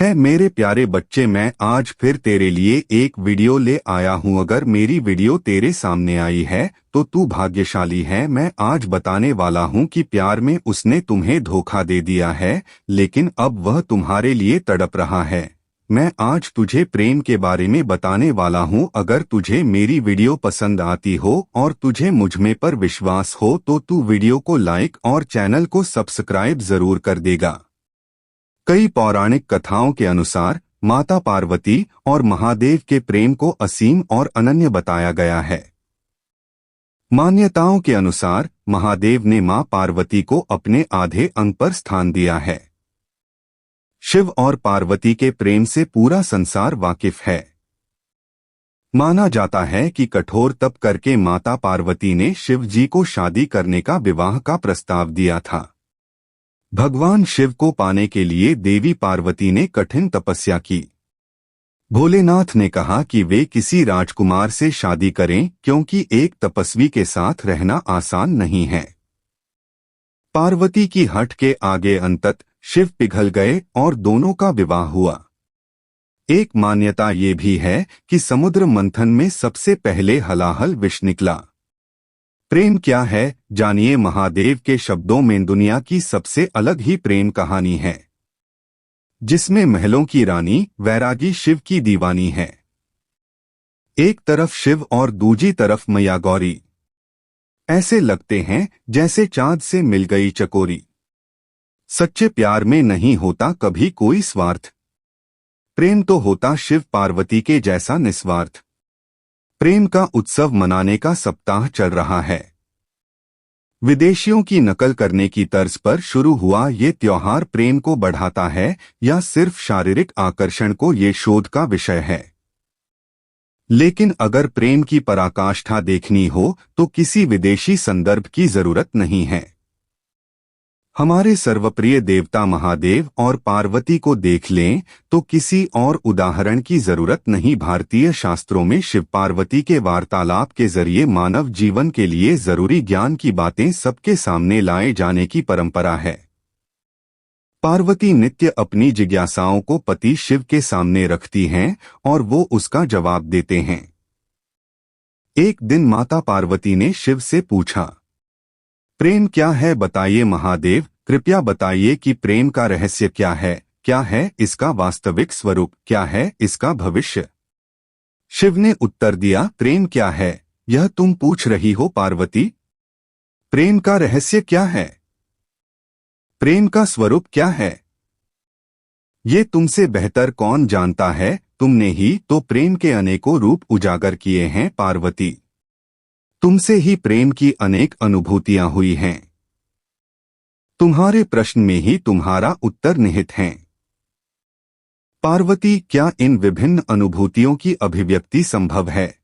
है मेरे प्यारे बच्चे, मैं आज फिर तेरे लिए एक वीडियो ले आया हूँ। अगर मेरी वीडियो तेरे सामने आई है तो तू भाग्यशाली है। मैं आज बताने वाला हूँ कि प्यार में उसने तुम्हें धोखा दे दिया है, लेकिन अब वह तुम्हारे लिए तड़प रहा है। मैं आज तुझे प्रेम के बारे में बताने वाला हूँ। अगर तुझे मेरी वीडियो पसंद आती हो और तुझे मुझमें पर विश्वास हो तो तू वीडियो को लाइक और चैनल को सब्सक्राइब जरूर कर देगा। कई पौराणिक कथाओं के अनुसार माता पार्वती और महादेव के प्रेम को असीम और अनन्य बताया गया है। मान्यताओं के अनुसार महादेव ने मां पार्वती को अपने आधे अंग पर स्थान दिया है। शिव और पार्वती के प्रेम से पूरा संसार वाकिफ है। माना जाता है कि कठोर तप करके माता पार्वती ने शिव जी को शादी करने का विवाह का प्रस्ताव दिया था। भगवान शिव को पाने के लिए देवी पार्वती ने कठिन तपस्या की। भोलेनाथ ने कहा कि वे किसी राजकुमार से शादी करें, क्योंकि एक तपस्वी के साथ रहना आसान नहीं है। पार्वती की हठ के आगे अंततः शिव पिघल गए और दोनों का विवाह हुआ। एक मान्यता ये भी है कि समुद्र मंथन में सबसे पहले हलाहल विष निकला। प्रेम क्या है, जानिए। महादेव के शब्दों में दुनिया की सबसे अलग ही प्रेम कहानी है, जिसमें महलों की रानी वैरागी शिव की दीवानी है। एक तरफ शिव और दूजी तरफ मैया गौरी। ऐसे लगते हैं जैसे चांद से मिल गई चकोरी। सच्चे प्यार में नहीं होता कभी कोई स्वार्थ। प्रेम तो होता शिव पार्वती के जैसा निस्वार्थ। प्रेम का उत्सव मनाने का सप्ताह चल रहा है। विदेशियों की नकल करने की तर्ज पर शुरू हुआ ये त्योहार प्रेम को बढ़ाता है या सिर्फ शारीरिक आकर्षण को, ये शोध का विषय है। लेकिन अगर प्रेम की पराकाष्ठा देखनी हो तो किसी विदेशी संदर्भ की जरूरत नहीं है। हमारे सर्वप्रिय देवता महादेव और पार्वती को देख लें तो किसी और उदाहरण की जरूरत नहीं। भारतीय शास्त्रों में शिव पार्वती के वार्तालाप के जरिए मानव जीवन के लिए जरूरी ज्ञान की बातें सबके सामने लाए जाने की परंपरा है। पार्वती नित्य अपनी जिज्ञासाओं को पति शिव के सामने रखती हैं और वो उसका जवाब देते हैं। एक दिन माता पार्वती ने शिव से पूछा, प्रेम क्या है, बताइए महादेव, कृपया बताइए कि प्रेम का रहस्य क्या है इसका वास्तविक स्वरूप, क्या है इसका भविष्य। शिव ने उत्तर दिया, प्रेम क्या है यह तुम पूछ रही हो पार्वती? प्रेम का रहस्य क्या है? प्रेम का स्वरूप क्या है? ये तुमसे बेहतर कौन जानता है? तुमने ही तो प्रेम के अनेकों रूप उजागर किए हैं पार्वती। तुमसे ही प्रेम की अनेक अनुभूतियां हुई हैं। तुम्हारे प्रश्न में ही तुम्हारा उत्तर निहित है। पार्वती, क्या इन विभिन्न अनुभूतियों की अभिव्यक्ति संभव है?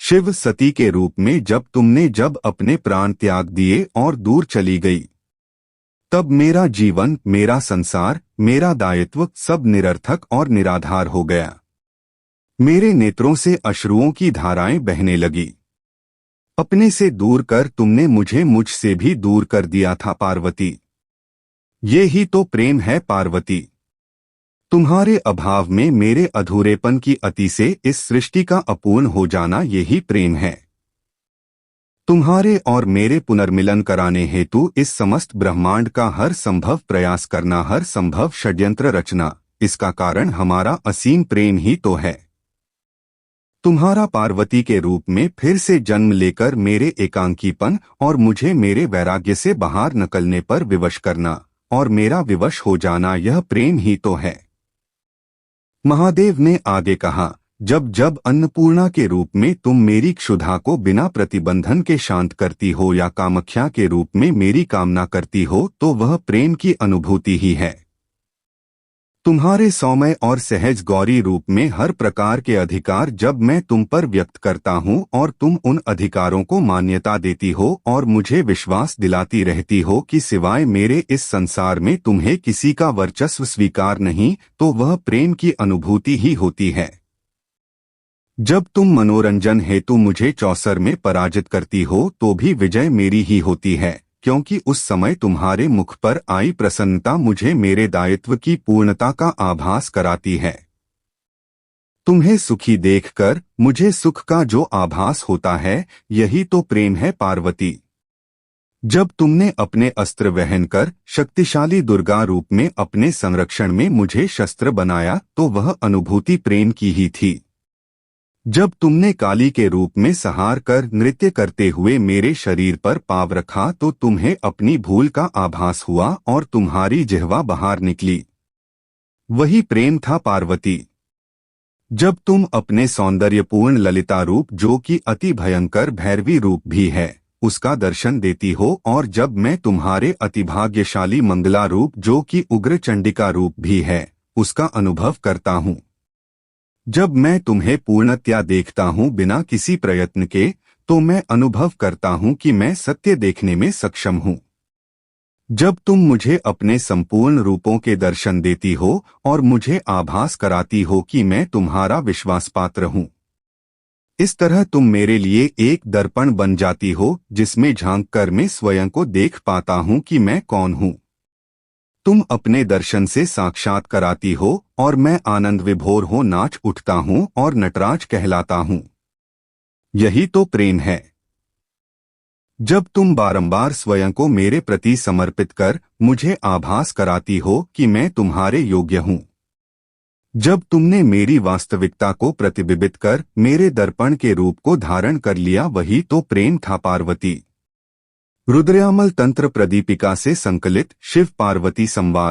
शिव, सती के रूप में जब अपने प्राण त्याग दिए और दूर चली गई, तब मेरा जीवन, मेरा संसार, मेरा दायित्व सब निरर्थक और निराधार हो गया। मेरे नेत्रों से अश्रुओं की धाराएं बहने लगी। अपने से दूर कर तुमने मुझे मुझसे भी दूर कर दिया था पार्वती। ये ही तो प्रेम है पार्वती। तुम्हारे अभाव में मेरे अधूरेपन की अति से इस सृष्टि का अपूर्ण हो जाना, यही प्रेम है। तुम्हारे और मेरे पुनर्मिलन कराने हेतु इस समस्त ब्रह्मांड का हर संभव प्रयास करना, हर संभव षड्यंत्र रचना, इसका कारण हमारा असीम प्रेम ही तो है। तुम्हारा पार्वती के रूप में फिर से जन्म लेकर मेरे एकांकीपन और मुझे मेरे वैराग्य से बाहर निकलने पर विवश करना और मेरा विवश हो जाना, यह प्रेम ही तो है। महादेव ने आगे कहा, जब अन्नपूर्णा के रूप में तुम मेरी क्षुधा को बिना प्रतिबंधन के शांत करती हो या कामख्या के रूप में मेरी कामना करती हो, तो वह प्रेम की अनुभूति ही है। तुम्हारे सौम्य और सहज गौरी रूप में हर प्रकार के अधिकार जब मैं तुम पर व्यक्त करता हूँ और तुम उन अधिकारों को मान्यता देती हो और मुझे विश्वास दिलाती रहती हो कि सिवाय मेरे इस संसार में तुम्हें किसी का वर्चस्व स्वीकार नहीं, तो वह प्रेम की अनुभूति ही होती है। जब तुम मनोरंजन हेतु मुझे चौसर में पराजित करती हो तो भी विजय मेरी ही होती है। क्योंकि उस समय तुम्हारे मुख पर आई प्रसन्नता मुझे मेरे दायित्व की पूर्णता का आभास कराती है। तुम्हें सुखी देखकर मुझे सुख का जो आभास होता है, यही तो प्रेम है पार्वती। जब तुमने अपने अस्त्र वहन कर शक्तिशाली दुर्गा रूप में अपने संरक्षण में मुझे शस्त्र बनाया, तो वह अनुभूति प्रेम की ही थी। जब तुमने काली के रूप में सहार कर नृत्य करते हुए मेरे शरीर पर पाँव रखा, तो तुम्हें अपनी भूल का आभास हुआ और तुम्हारी जिह्वा बाहर निकली। वही प्रेम था पार्वती। जब तुम अपने सौंदर्यपूर्ण ललिता रूप, जो कि अति भयंकर भैरवी रूप भी है, उसका दर्शन देती हो, और जब मैं तुम्हारे अतिभाग्यशाली मंगला रूप, जो कि उग्र चंडिका रूप भी है, उसका अनुभव करता हूँ। जब मैं तुम्हें पूर्णतया देखता हूँ बिना किसी प्रयत्न के, तो मैं अनुभव करता हूँ कि मैं सत्य देखने में सक्षम हूँ। जब तुम मुझे अपने संपूर्ण रूपों के दर्शन देती हो और मुझे आभास कराती हो कि मैं तुम्हारा विश्वास पात्र हूँ, इस तरह तुम मेरे लिए एक दर्पण बन जाती हो, जिसमें झांककर मैं स्वयं को देख पाता हूँ कि मैं कौन हूँ। तुम अपने दर्शन से साक्षात कराती हो और मैं आनंद विभोर हो नाच उठता हूँ और नटराज कहलाता हूँ। यही तो प्रेम है। जब तुम बारंबार स्वयं को मेरे प्रति समर्पित कर मुझे आभास कराती हो कि मैं तुम्हारे योग्य हूँ, जब तुमने मेरी वास्तविकता को प्रतिबिंबित कर मेरे दर्पण के रूप को धारण कर लिया, वही तो प्रेम था पार्वती। रुद्रयामल तंत्र प्रदीपिका से संकलित शिव पार्वती संवाद।